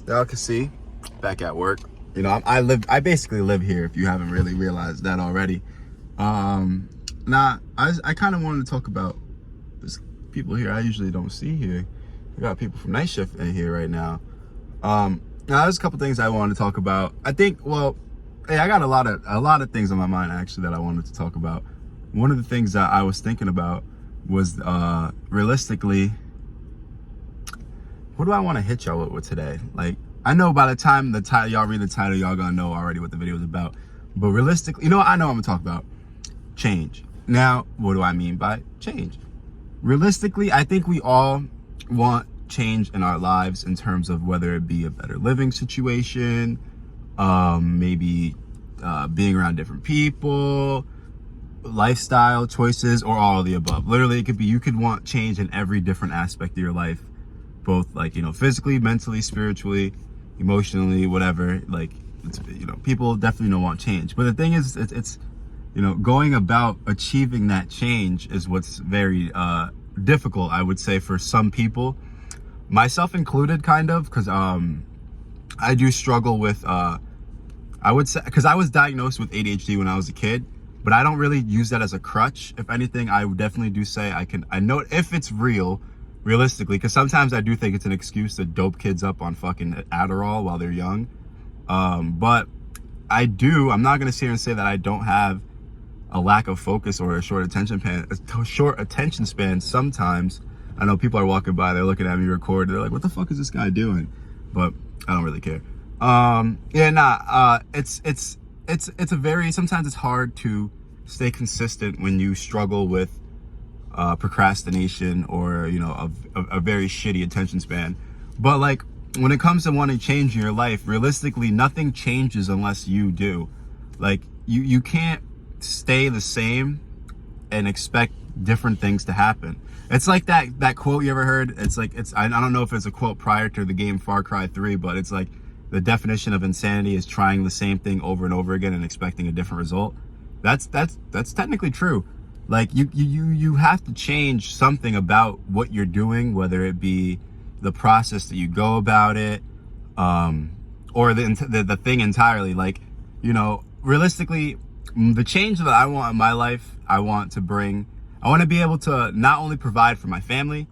y'all can see, back at work. You know, I basically live here, if you haven't really realized that already. Now, I kind of wanted to talk about this people here I usually don't see here. We got people from Night Shift in here right now. Now there's a couple things I wanted to talk about. I think, well, hey, I got a lot of things on my mind actually that I wanted to talk about. One of the things that I was thinking about was realistically, what do I want to hit y'all with today? Like, I know by the time y'all read the title, y'all gonna know already what the video is about. But realistically, you know what I know I'm gonna talk about? Change. Now, what do I mean by change? Realistically, I think we all want change in our lives in terms of whether it be a better living situation, maybe being around different people, lifestyle choices, or all of the above. Literally, it could be, you could want change in every different aspect of your life, both like, you know, physically, mentally, spiritually, emotionally, whatever. Like, it's, you know, people definitely don't want change. But the thing is, it's you know, going about achieving that change is what's very difficult, I would say, for some people, myself included, kind of, because I do struggle with I would say, because I was diagnosed with ADHD when I was a kid, but I don't really use that as a crutch. If anything, I would definitely do say I know if it's realistically, because sometimes I do think it's an excuse to dope kids up on fucking Adderall while they're young. But I'm not gonna sit here and say that I don't have a lack of focus or a short attention span sometimes. I know people are walking by, they're looking at me record, they're like, what the fuck is this guy doing? But I don't really care. It's a very, sometimes it's hard to stay consistent when you struggle with procrastination or, you know, a very shitty attention span. But like, when it comes to wanting change in your life, realistically, nothing changes unless you do. Like, you can't stay the same and expect different things to happen. It's like that quote you ever heard. It's like, I don't know if it's a quote prior to the game Far Cry 3, but it's like, the definition of insanity is trying the same thing over and over again and expecting a different result. That's technically true. Like, you have to change something about what you're doing, whether it be the process that you go about it, or the thing entirely. Like, you know, realistically, the change that I want in my life, I want to be able to not only provide for my family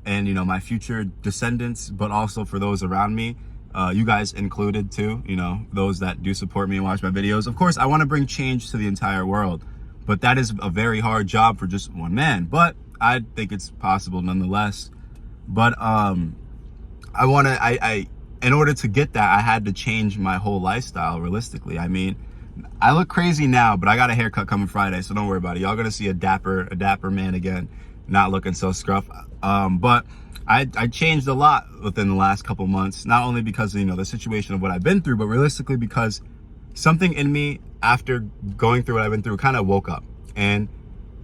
and, you know, my future descendants, but also for those around me, you guys included too, you know, those that do support me and watch my videos. Of course, I want to bring change to the entire world, but that is a very hard job for just one man, but I think it's possible nonetheless. But in order to get that, I had to change my whole lifestyle realistically. I mean, I look crazy now, but I got a haircut coming Friday, so don't worry about it. Y'all gonna see a dapper man again, not looking so scruff. But I changed a lot within the last couple months, not only because of, you know, the situation of what I've been through, but realistically because something in me, after going through what I've been through, kind of woke up. And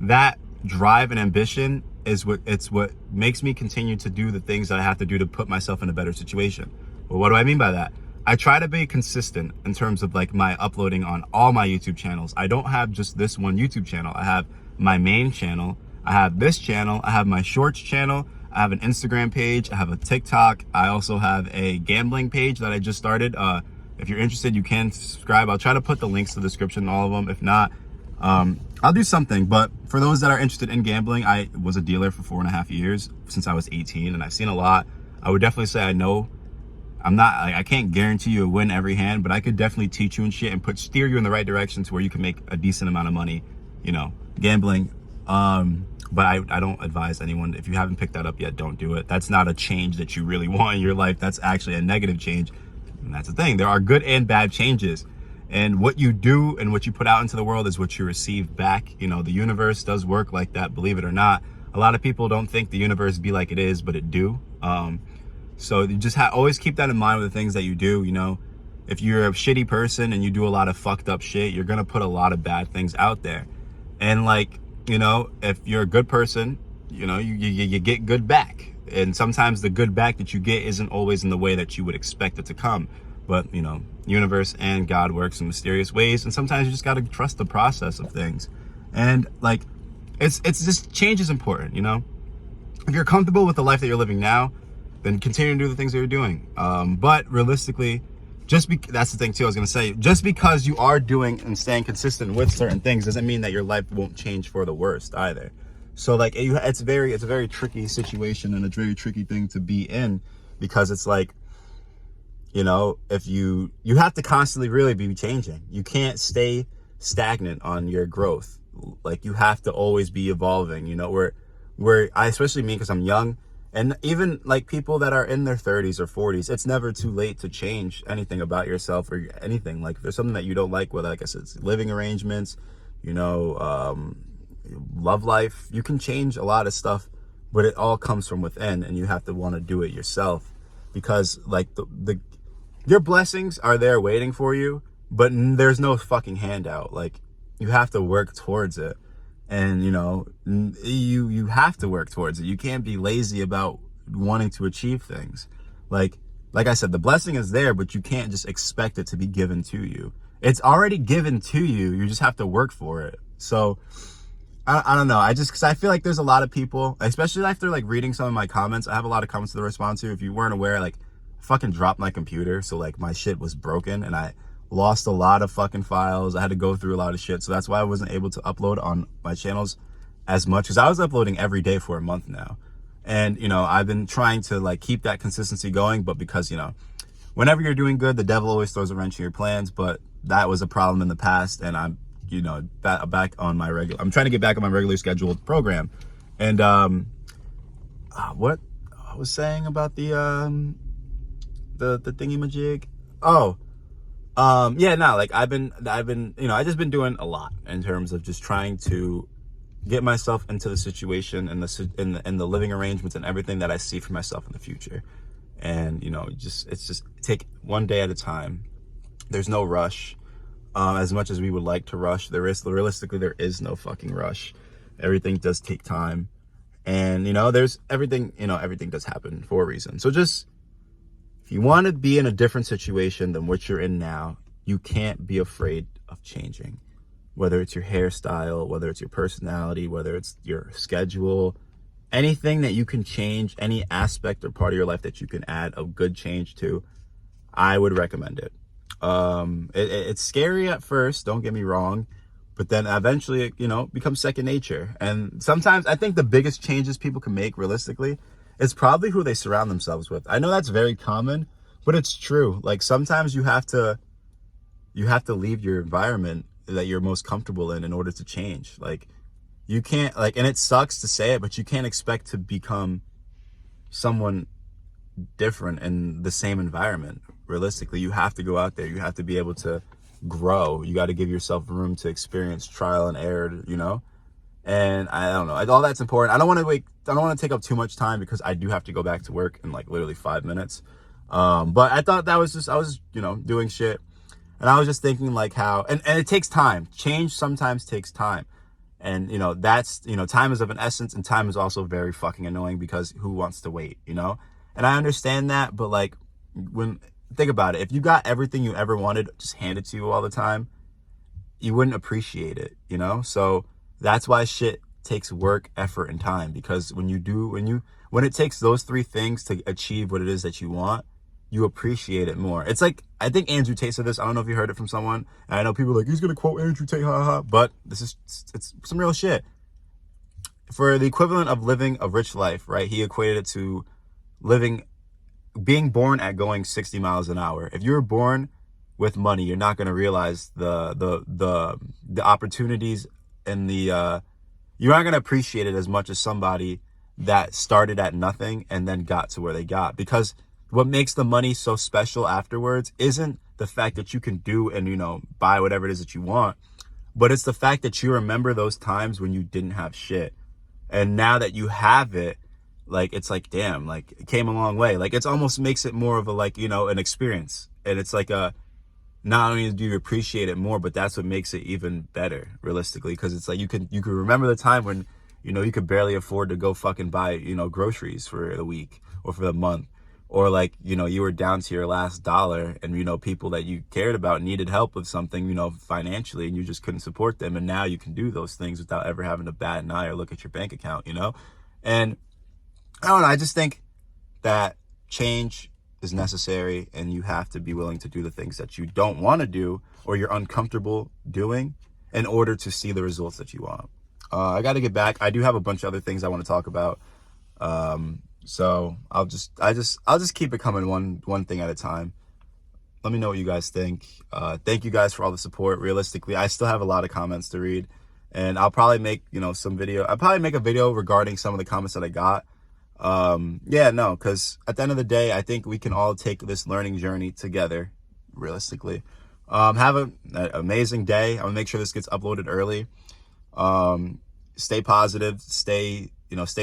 that drive and ambition is what makes me continue to do the things that I have to do to put myself in a better situation. Well, what do I mean by that? I try to be consistent in terms of like my uploading on all my YouTube channels. I don't have just this one YouTube channel. I have my main channel, I have this channel, I have my shorts channel, I have an Instagram page, I have a TikTok, I also have a gambling page that I just started. If you're interested, you can subscribe. I'll try to put the links to the description in all of them. If not, I'll do something. But for those that are interested in gambling, I was a dealer for 4.5 years since I was 18, and I've seen a lot. I would definitely say I know. I can't guarantee you a win every hand, but I could definitely teach you and shit and steer you in the right direction to where you can make a decent amount of money, you know, gambling. But I don't advise anyone, if you haven't picked that up yet, don't do it. That's not a change that you really want in your life. That's actually a negative change. And that's the thing. There are good and bad changes. And what you do and what you put out into the world is what you receive back. You know, the universe does work like that, believe it or not. A lot of people don't think the universe be like it is, but it do. So you just always keep that in mind with the things that you do. You know, if you're a shitty person and you do a lot of fucked up shit, you're going to put a lot of bad things out there. And like, you know, if you're a good person, you know, you get good back. And sometimes the good back that you get isn't always in the way that you would expect it to come. But, you know, universe and God works in mysterious ways. And sometimes you just got to trust the process of things. And like, it's just, change is important, you know? If you're comfortable with the life that you're living now, then continue to do the things that you're doing. But realistically, that's the thing too. I was gonna say, just because you are doing and staying consistent with certain things doesn't mean that your life won't change for the worst either. So like, it's a very tricky situation and a very tricky thing to be in, because it's like, you know, if you have to constantly really be changing. You can't stay stagnant on your growth. Like, you have to always be evolving, you know, where I especially me, because I'm young, and even like people that are in their 30s or 40s, it's never too late to change anything about yourself or anything. Like, if there's something that you don't like, whether, like I said, it's living arrangements, you know, love life, you can change a lot of stuff, but it all comes from within, and you have to want to do it yourself, because like your blessings are there waiting for you, but there's no fucking handout. Like, you have to work towards it. And, you know, you have to work towards it. You can't be lazy about wanting to achieve things. Like I said, the blessing is there, but you can't just expect it to be given to you. It's already given to you. You just have to work for it. So I don't know. Because I feel like there's a lot of people, especially after like reading some of my comments. I have a lot of comments to respond to. If you weren't aware, like, I fucking dropped my computer. So like, my shit was broken and I lost a lot of fucking files. I had to go through a lot of shit. So that's why I wasn't able to upload on my channels as much, because I was uploading every day for a month now. And, you know, I've been trying to like keep that consistency going, but because, you know, whenever you're doing good, the devil always throws a wrench in your plans. But that was a problem in the past, and I'm, you know, back on my I'm trying to get back on my regular scheduled program. And what I was saying about the thingy-majig. Yeah, no, like I've been, you know, I just been doing a lot in terms of just trying to get myself into the situation and the living arrangements and everything that I see for myself in the future. And, you know, it's just take one day at a time. There's no rush. As much as we would like to rush, realistically, there is no fucking rush. Everything does take time. And, you know, everything does happen for a reason. So just, if you want to be in a different situation than what you're in now, you can't be afraid of changing. Whether it's your hairstyle, whether it's your personality, whether it's your schedule, anything that you can change, any aspect or part of your life that you can add a good change to, I would recommend it. It's scary at first, don't get me wrong, but then eventually it, you know, becomes second nature. And sometimes I think the biggest changes people can make realistically is probably who they surround themselves with. I know that's very common, but it's true. Like, sometimes you have to leave your environment that you're most comfortable in order to change. Like, you can't, like, and it sucks to say it, but you can't expect to become someone different in the same environment. Realistically, you have to go out there. You have to be able to grow. You got to give yourself room to experience trial and error, you know? And I don't know, all that's important. I don't want to take up too much time, because I do have to go back to work in like literally 5 minutes. But I thought I was, you know, doing shit. And I was just thinking like how, and it takes time. Change sometimes takes time. And, you know, that's, you know, time is of an essence, and time is also very fucking annoying, because who wants to wait, you know? And I understand that, but like, think about it. If you got everything you ever wanted just handed to you all the time, you wouldn't appreciate it, you know? So that's why shit takes work, effort, and time, because when it takes those three things to achieve what it is that you want, you appreciate it more. It's like, I think Andrew Tate said this. I don't know if you heard it from someone. And I know people are like, he's going to quote Andrew Tate, ha ha. But it's some real shit. For the equivalent of living a rich life, right? He equated it to being born at going 60 miles an hour. If you were born with money, you're not going to realize the opportunities and you're not going to appreciate it as much as somebody that started at nothing and then got to where they got. Because what makes the money so special afterwards isn't the fact that you can do and, you know, buy whatever it is that you want, but it's the fact that you remember those times when you didn't have shit. And now that you have it, like, it's like, damn, like, it came a long way. Like, it's almost makes it more of a, like, you know, an experience. And it's like not only do you appreciate it more, but that's what makes it even better, realistically. Because it's like, you can remember the time when, you know, you could barely afford to go fucking buy, you know, groceries for the week or for the month. Or like, you know, you were down to your last dollar, and, you know, people that you cared about needed help with something, you know, financially, and you just couldn't support them. And now you can do those things without ever having to bat an eye or look at your bank account, you know? And I don't know, I just think that change is necessary, and you have to be willing to do the things that you don't want to do or you're uncomfortable doing in order to see the results that you want. I got to get back. I do have a bunch of other things I want to talk about. So I'll just keep it coming one thing at a time. Let me know what you guys think. Thank you guys for all the support. Realistically, I still have a lot of comments to read, and I'll probably make, I'll probably make a video regarding some of the comments that I got. Because at the end of the day, I think we can all take this learning journey together, realistically. Have an amazing day. I'm gonna make sure this gets uploaded early. Stay positive, stay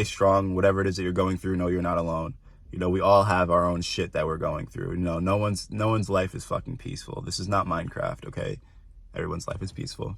strong, whatever it is that you're going through, know you're not alone. We all have our own shit that we're going through. No one's life is fucking peaceful. This is not Minecraft, okay? Everyone's life is peaceful.